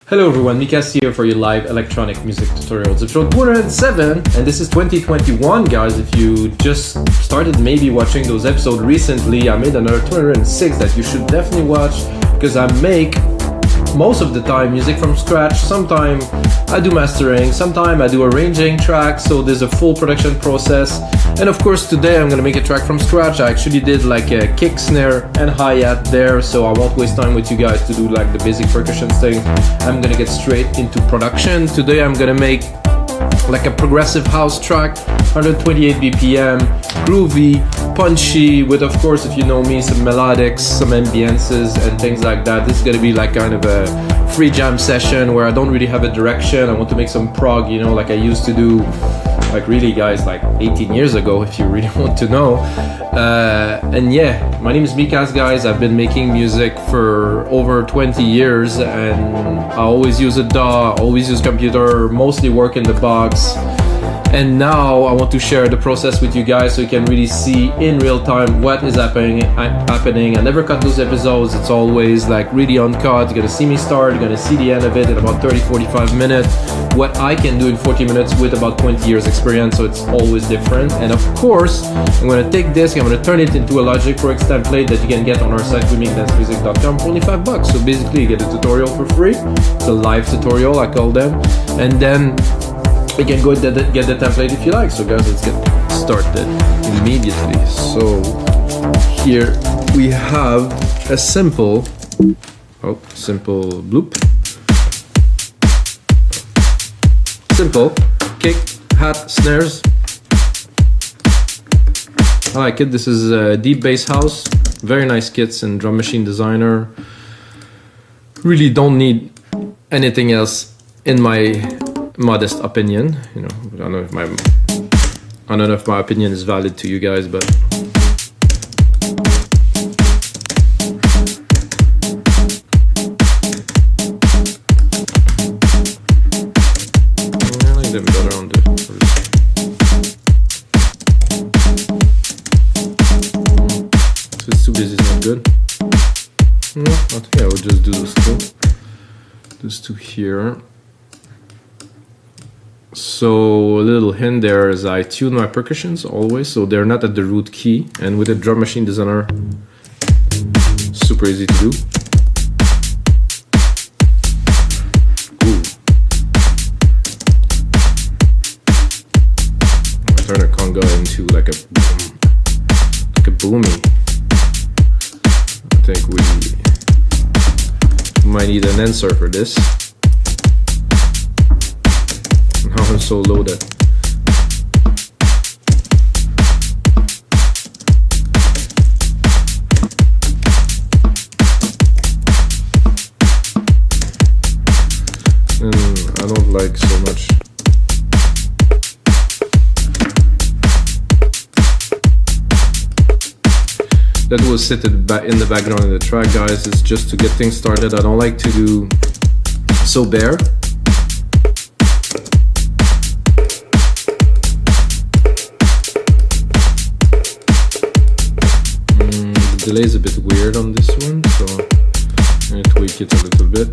Hello everyone, Mikas here for your live electronic music tutorials. Episode 207, and this is 2021, guys. If you just started maybe watching those episodes recently, I made another 206 that you should definitely watch because I make most of the time music from scratch. Sometimes I do mastering, sometimes I do arranging tracks, so there's a full production process. And of course today I'm gonna make a track from scratch. I actually did like a kick, snare and hi-hat there, so I won't waste time with you guys to do like the basic percussion thing. I'm gonna get straight into production. Today I'm gonna make like a progressive house track, 128 BPM, groovy, punchy, with, of course, if you know me, some melodics, some ambiences and things like that. This is gonna be like kind of a free jam session where I don't really have a direction. I want to make some prog, you know, like I used to do, like really, guys, like 18 years ago, if you really want to know. And yeah, my name is Mikas, guys. I've been making music for over 20 years, and I always use a DAW, always use computer, mostly work in the box. And now I want to share the process with you guys so you can really see in real time what is happening. I never cut those episodes. It's always like really uncut. You're gonna see me start, you're gonna see the end of it in about 30-45 minutes. What I can do in 40 minutes with about 20 years experience, so it's always different. And of course, I'm gonna take this, I'm gonna turn it into a Logic Pro X template that you can get on our site, remixdancemusic.com, for only $5. So basically you get a tutorial for free. It's a live tutorial, I call them. And then you can go and get the template if you like. So guys, let's get started immediately. So here we have a simple bloop. Simple kick, hat, snares. I like it. This is a deep bass house. Very nice kits in Drum Machine Designer. Really don't need anything else in my modest opinion. You know, I don't know if my opinion is valid to you guys, but I like them better on the so it's too busy, it's not good. No, I think I would just do those two here. So a little hint there is I tune my percussions always, so they're not at the root key. And with a Drum Machine Designer, super easy to do. Ooh. I turn a conga into like a boomy. I think we might need an answer for this. Now I'm so low that I don't like so much. That will sit in the background in the track, guys. It's just to get things started. I don't like to do so bare. The delay is a bit weird on this one, so I'm going to tweak it a little bit.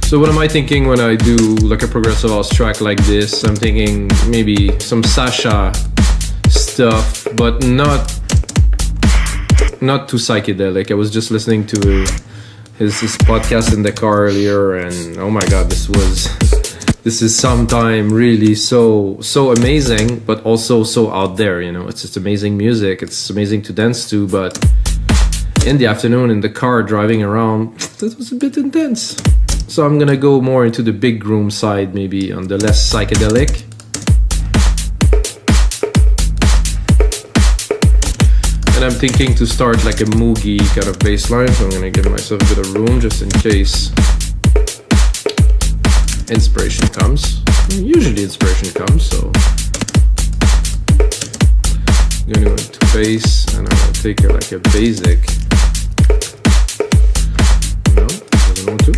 So what am I thinking when I do like a progressive house track like this? I'm thinking maybe some Sasha stuff, but not too psychedelic. I was just listening to his podcast in the car earlier, and oh my god, this is sometime really so amazing, but also so out there, you know. It's just amazing music, it's amazing to dance to, but in the afternoon in the car driving around, that was a bit intense. So I'm gonna go more into the big room side, maybe on the less psychedelic. And I'm thinking to start like a moogie kind of bass line, so I'm gonna give myself a bit of room just in case inspiration comes. Usually inspiration comes, so I'm gonna go into bass, and I'm gonna take like a basic. No, doesn't want to.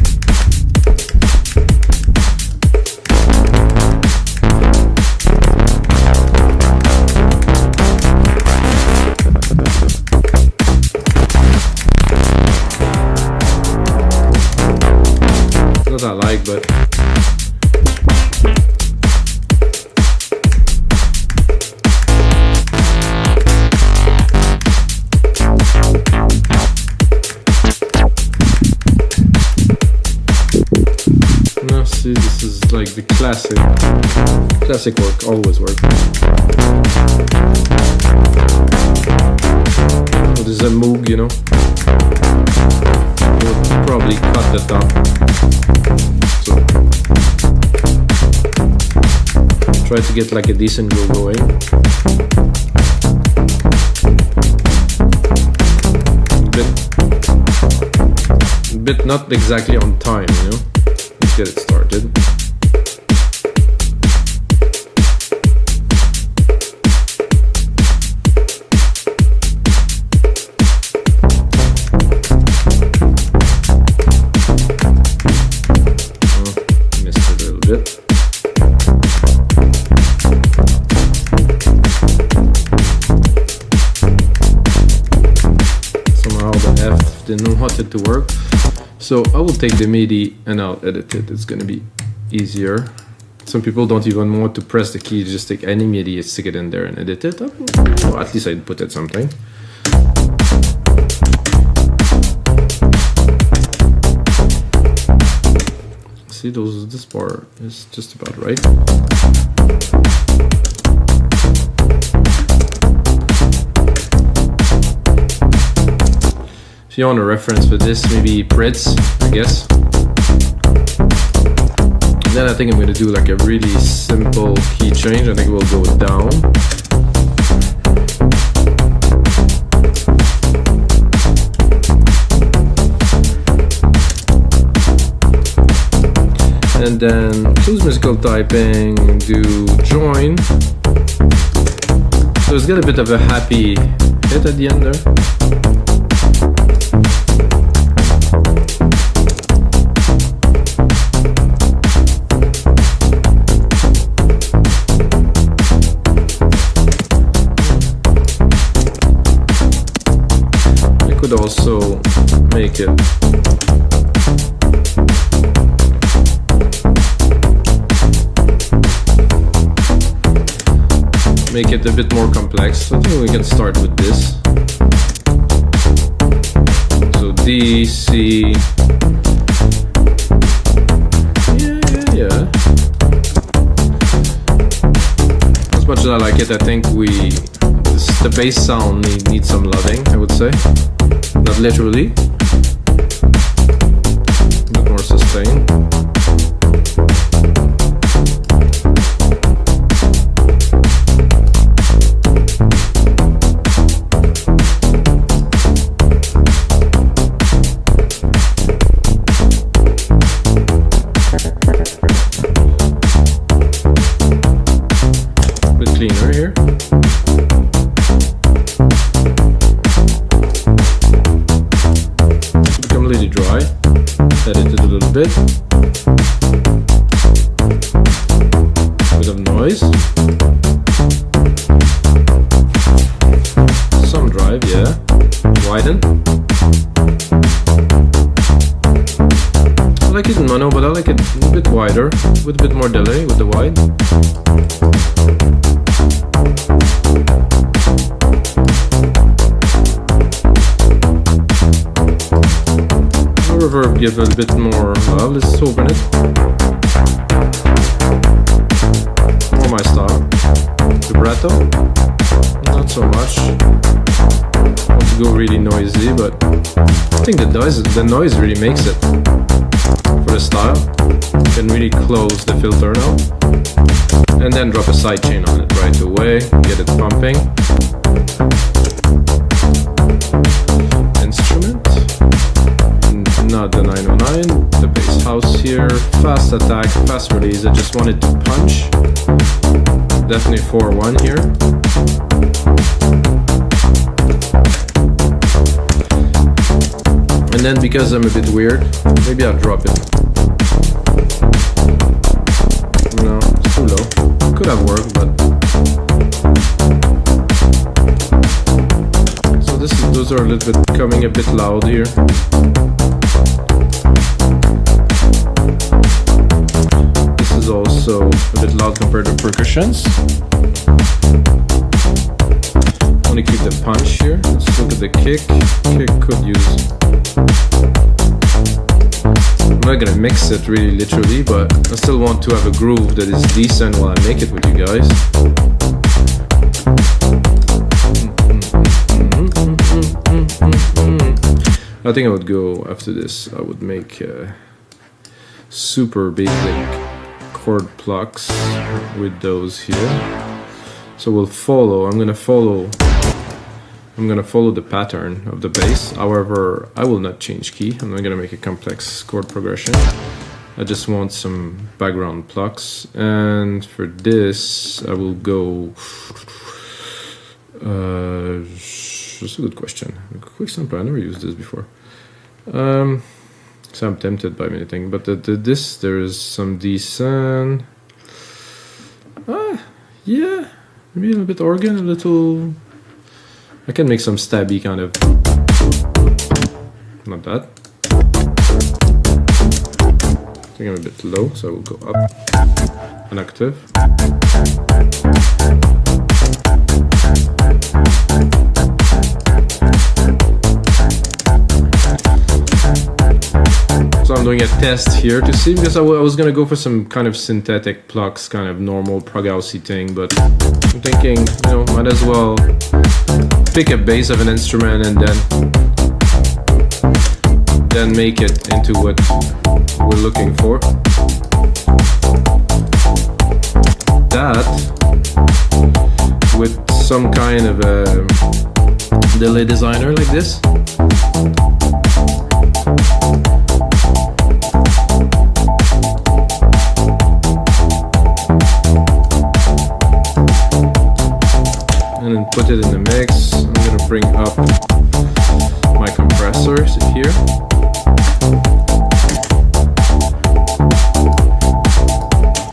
what I like, but no, see, this is like the classic work, always work. What is a Moog, you know? We'll probably cut that down. So try to get like a decent groove going. Bit not exactly on time, you know? Let's get it started. Didn't want it to work, so I will take the MIDI and I'll edit it. It's gonna be easier. Some people don't even want to press the key, just take any MIDI, stick it in there and edit it. Well, at least I'd put it something. See, this bar is just about right. If you want a reference for this, maybe Pritz, I guess. And then I think I'm going to do like a really simple key change. I think we'll go down. And then choose musical typing, do join. So it's got a bit of a happy hit at the end there. Also make it a bit more complex. I think we can start with this. So D, C, yeah. As much as I like it, I think the bass sound needs some loving, I would say. Not literally, but more sustained. A bit cleaner here. Dry, edit it a little bit. Bit of noise. Some drive, yeah. Widen. I like it in mono, but I like it a bit wider, with a bit more delay with the wide. Reverb give a little bit more love. Let's open it. More my style. Vibrato. Not so much. Want to go really noisy, but I think the noise really makes it for the style. You can really close the filter now. And then drop a sidechain on it right away. Get it pumping. Instrument. Not the 909, the bass house here, fast attack, fast release. I just wanted to punch. Definitely 4-1 here. And then because I'm a bit weird, maybe I'll drop it. No, it's too low. Could have worked, but so those are a little bit coming a bit loud here. so a bit loud compared to percussions. I want to keep the punch here. Let's look at the kick. Kick could use. I'm not gonna mix it really literally, but I still want to have a groove that is decent while I make it with you guys. I think I would go after this. I would make super basic chord plucks with those here. So we'll follow. I'm gonna follow the pattern of the bass. However, I will not change key. I'm not gonna make a complex chord progression. I just want some background plucks. And for this, I will go. That's a good question. Quick sample. I never used this before. So I'm tempted by many things, but this there is some decent. Yeah, maybe a little bit organ, a little. I can make some stabby kind of. Not bad. I think I'm a bit low, so I will go up an octave. So I'm doing a test here to see, because I was gonna go for some kind of synthetic plucks, kind of normal prog housey thing, but I'm thinking, you know, might as well pick a bass of an instrument and then make it into what we're looking for. That with some kind of a delay designer like this. And then put it in the mix. I'm gonna bring up my compressors here.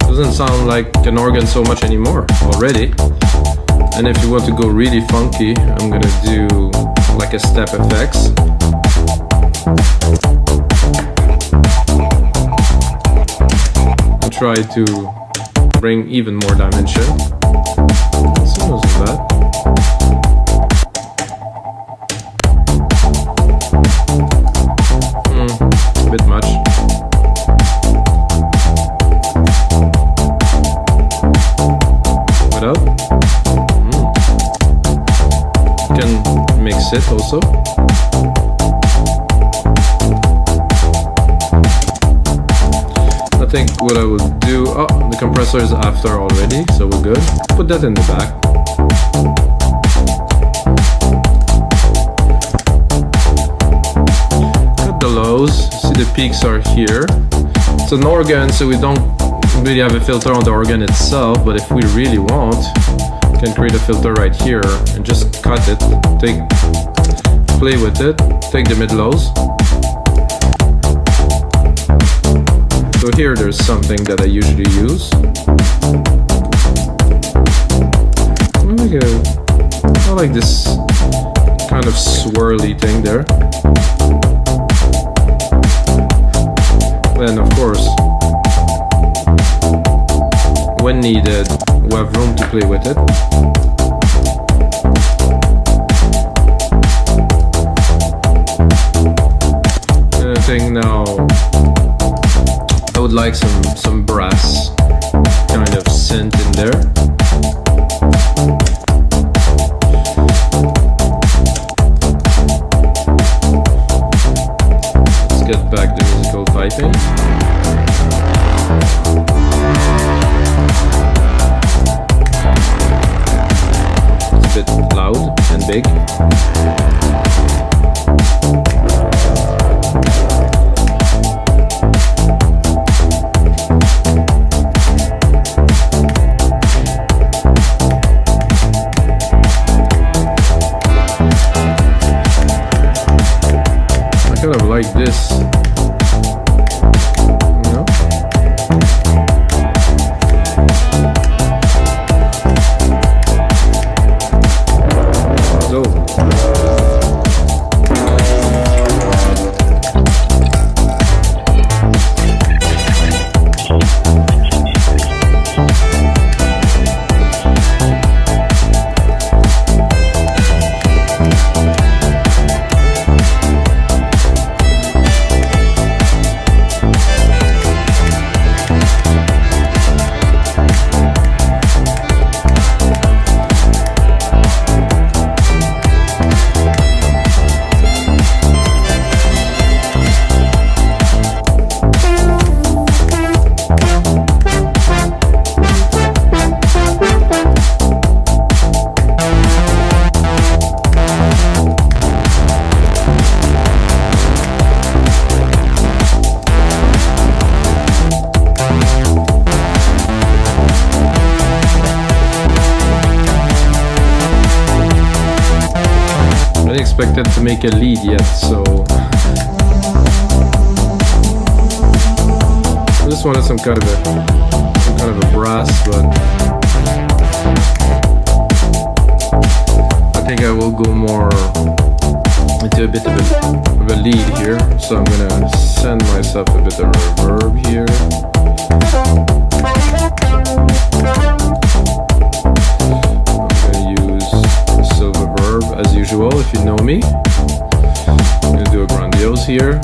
Doesn't sound like an organ so much anymore already. And if you want to go really funky, I'm gonna do like a step effects. And try to bring even more dimension. This wasn't bad. A bit much. What up? Can mix it also. I think what I would do. Oh, the compressor is after already, so we're good. Put that in the back. Lows. See, the peaks are here. It's an organ, so we don't really have a filter on the organ itself, but if we really want, we can create a filter right here and just cut it, play with it, take the mid lows. So here there's something that I usually use. I like this kind of swirly thing there. Then of course, when needed, we have room to play with it. And I think now I would like some brass kind of synth in there. Let's get back the musical piping. It's a bit loud and big. expected to make a lead yet, so I just wanted some kind of a brass, but I think I will go more into a bit of a lead here. So I'm gonna send myself a bit of reverb here. I'm gonna use silver verb as usual, if you know me. I'm gonna do a grandiose here.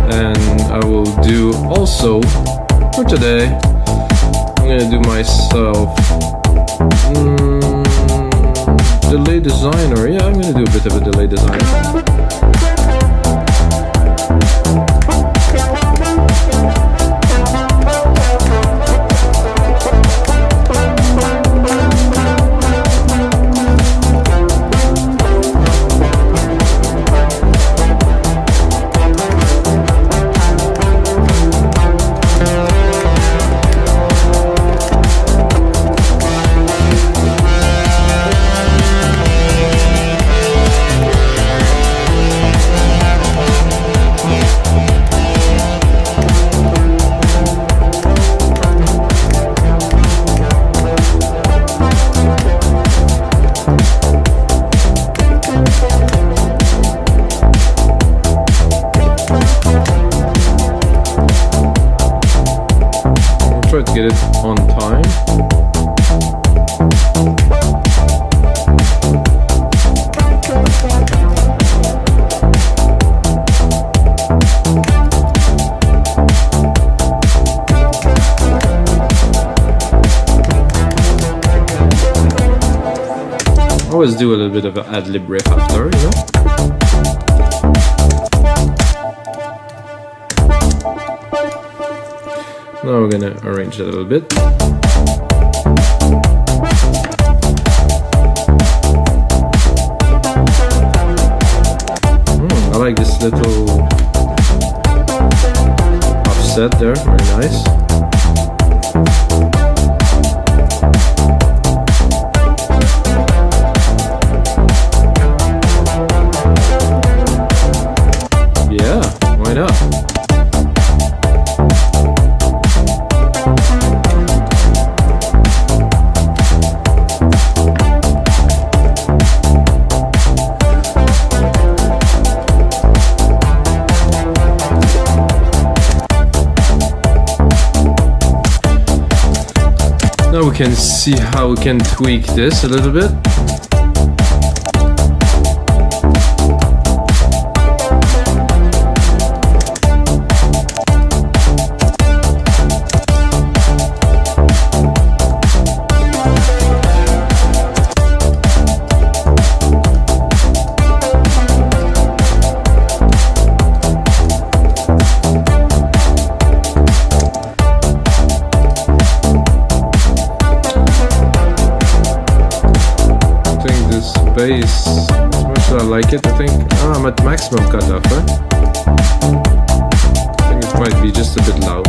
And I will do also, for today, I'm gonna do myself delay designer. Yeah, I'm gonna do a bit of a delay designer. Try to get it on time. Always do a little bit of an ad-lib riff after, you know? Now we're gonna arrange it a little bit. I like this little offset there, very nice. Yeah, why not? Now we can see how we can tweak this a little bit. Bass, as much as I like it, I think I'm at maximum cutoff, huh? I think it might be just a bit loud.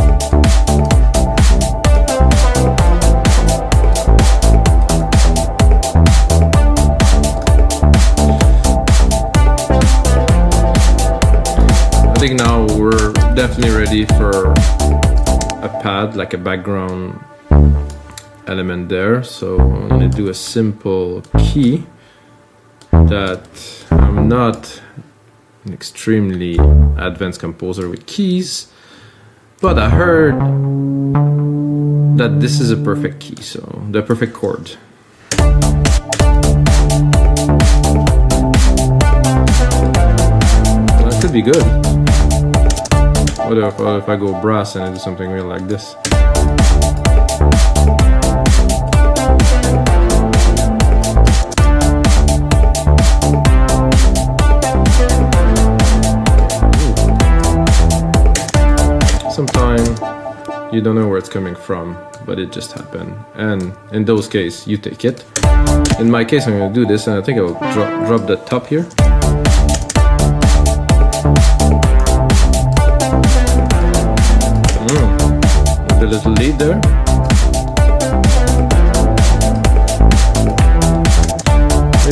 I think now we're definitely ready for a pad, like a background element there. So I'm gonna do a simple key. That I'm not an extremely advanced composer with keys, but I heard that this is a perfect key, so the perfect chord. That could be good. What if I go brass and I do something real like this? Sometimes you don't know where it's coming from, but it just happened. And in those cases, you take it. In my case, I'm going to do this, and I think I will drop the top here. With a little lead there.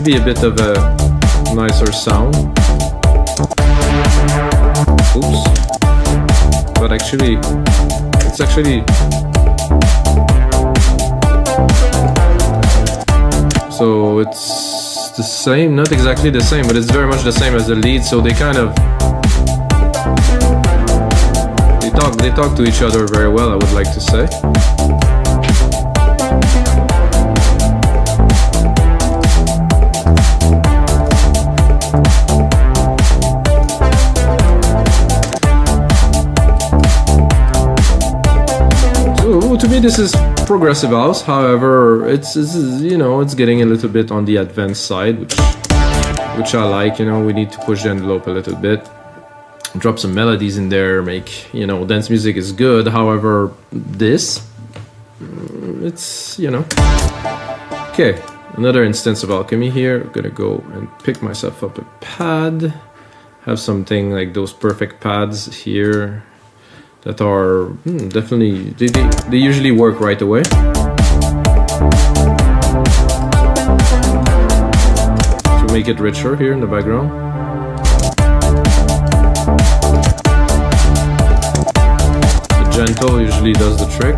be a bit of a nicer sound. Oops. But actually, it's actually... So it's the same, not exactly the same, but it's very much the same as the lead. So they kind of... They talk to each other very well, I would like to say. To me, this is progressive house. However, it's you know, it's getting a little bit on the advanced side, which I like. You know, we need to push the envelope a little bit, drop some melodies in there, make, you know, dance music is good. However, this, it's, you know. Okay, another instance of alchemy here. I'm gonna go and pick myself up a pad, have something like those perfect pads here. That are definitely, they usually work right away. To make it richer here in the background. The gentle usually does the trick.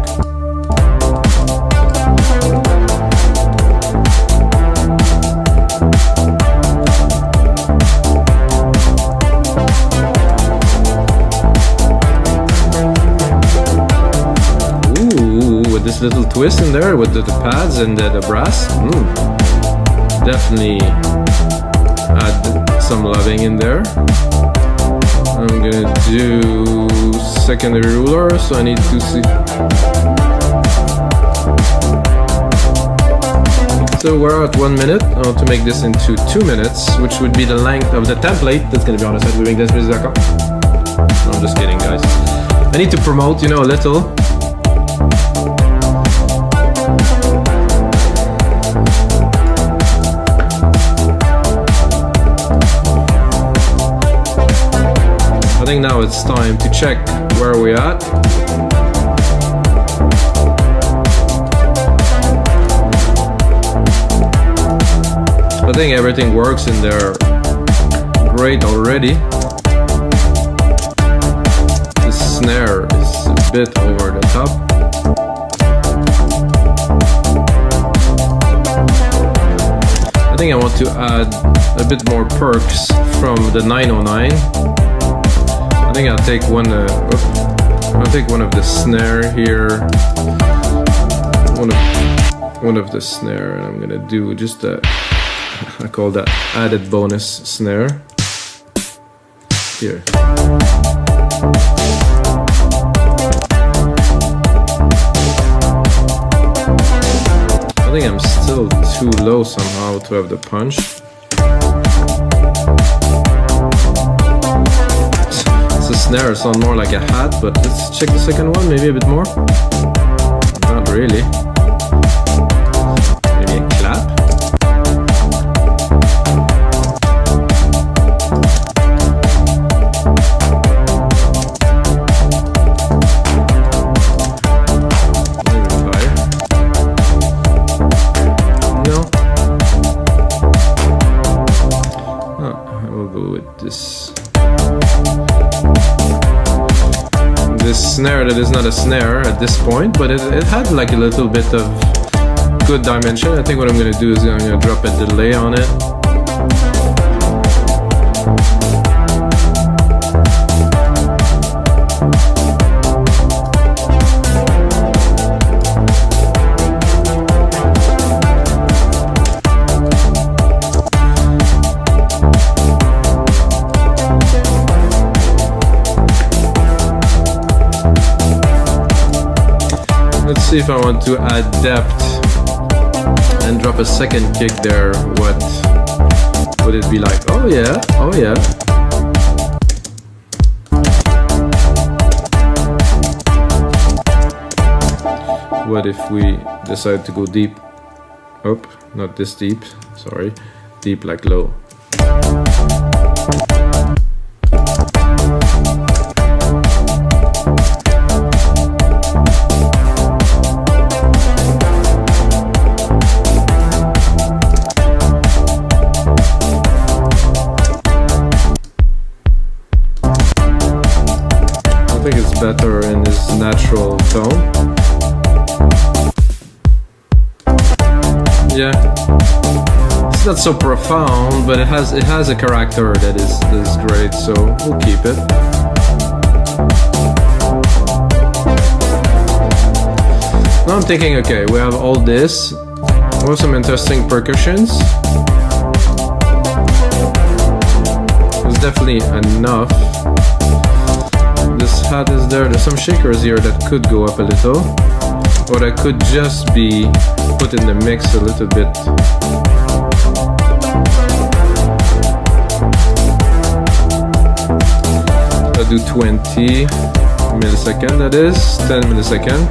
This little twist in there with the pads and the brass, definitely add some loving in there. I'm gonna do secondary ruler, so I need to see. So we're at 1 minute. I want to make this into 2 minutes, which would be the length of the template that's gonna be on the site of wingdancemusic.com. No, I'm just kidding, guys. I need to promote, you know, a little. I think now it's time to check where we're at. I think everything works in there great already. The snare is a bit over the top. I think I want to add a bit more perks from the 909. I think I'll take one. I'll take one of the snare here. One of the snare, and I'm gonna do just a. I call that added bonus snare. Here. I think I'm still too low somehow to have the punch. The snare sound more like a hat, but let's check the second one, maybe a bit more. Not really. Maybe a clap. Maybe higher. No. Oh, I will go with this. This snare that is not a snare at this point, but it had like a little bit of good dimension. I think what I'm going to do is I'm going to drop a delay on it. Let's see if I want to add depth and drop a second kick there. What would it be like? Oh yeah, oh yeah. What if we decide to go deep? Oh, not this deep, sorry. Deep like low. think it's better in his natural tone. Yeah, it's not so profound, but it has a character that is great, so we'll keep it. Now I'm thinking, okay, we have all this. We have some interesting percussions. There's definitely enough. This hat is there. There's some shakers here that could go up a little, or that could just be put in the mix a little bit. I'll do 20 millisecond, that is 10 millisecond.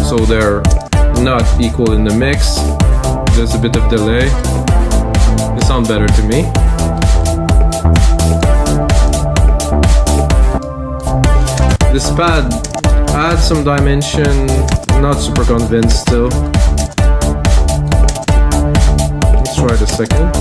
So they're not equal in the mix. There's a bit of delay. They sound better to me. This pad adds some dimension. Not super convinced still. Let's try it a second.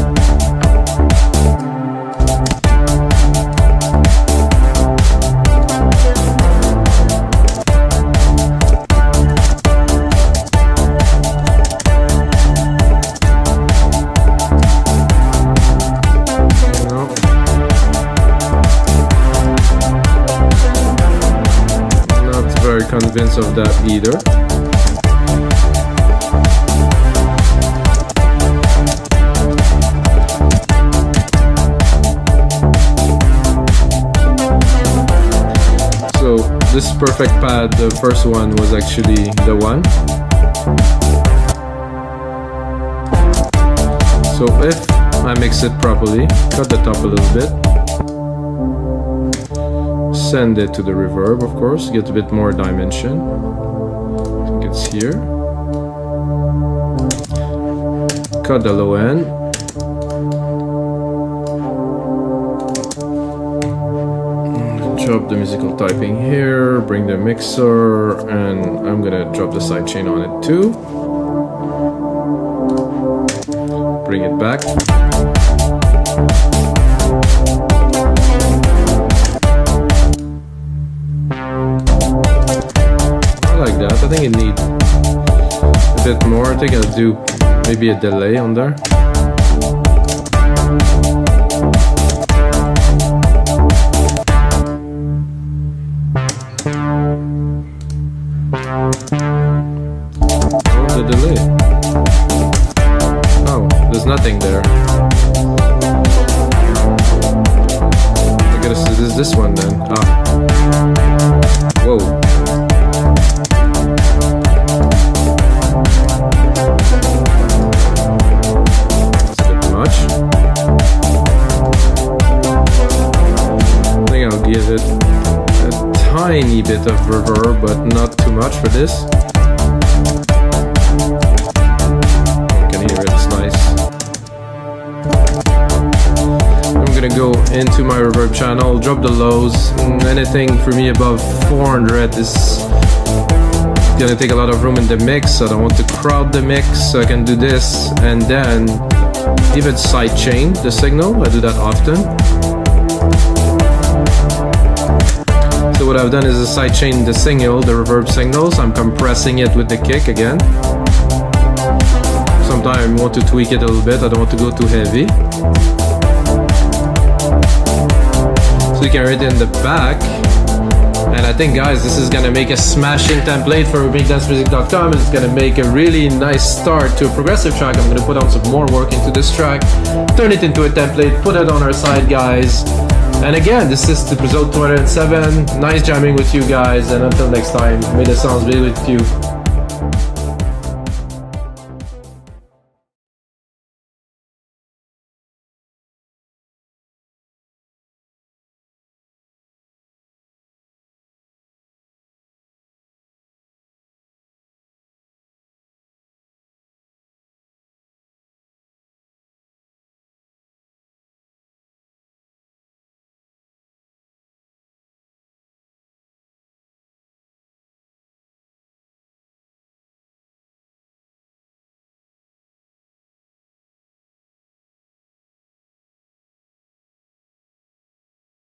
Convinced of that either. So this perfect pad, the first one, was actually the one. So if I mix it properly, cut the top a little bit, send it to the reverb, of course, get a bit more dimension. I think it's here. Cut the low end. Drop the musical typing here, bring the mixer, and I'm gonna drop the sidechain on it too. Bring it back. Like that. I think it needs a bit more. I think I'll do maybe a delay on there. Oh, the delay. Oh, there's nothing there. I guess it is this one then. Ah. Whoa. Give it a tiny bit of reverb, but not too much for this. You can hear it, it's nice. I'm gonna go into my reverb channel, drop the lows. Anything for me above 400 is gonna take a lot of room in the mix. I don't want to crowd the mix, so I can do this and then give it sidechain the signal. I do that often. So what I've done is a sidechain the signal, the reverb signals. I'm compressing it with the kick again. Sometimes I want to tweak it a little bit. I don't want to go too heavy. So you can hear it in the back. And I think, guys, this is gonna make a smashing template for MakeDanceMusic.com. It's gonna make a really nice start to a progressive track. I'm gonna put on some more work into this track, turn it into a template, put it on our side, guys. And again, this is episode 207. Nice jamming with you guys, and until next time, may the sounds be with you.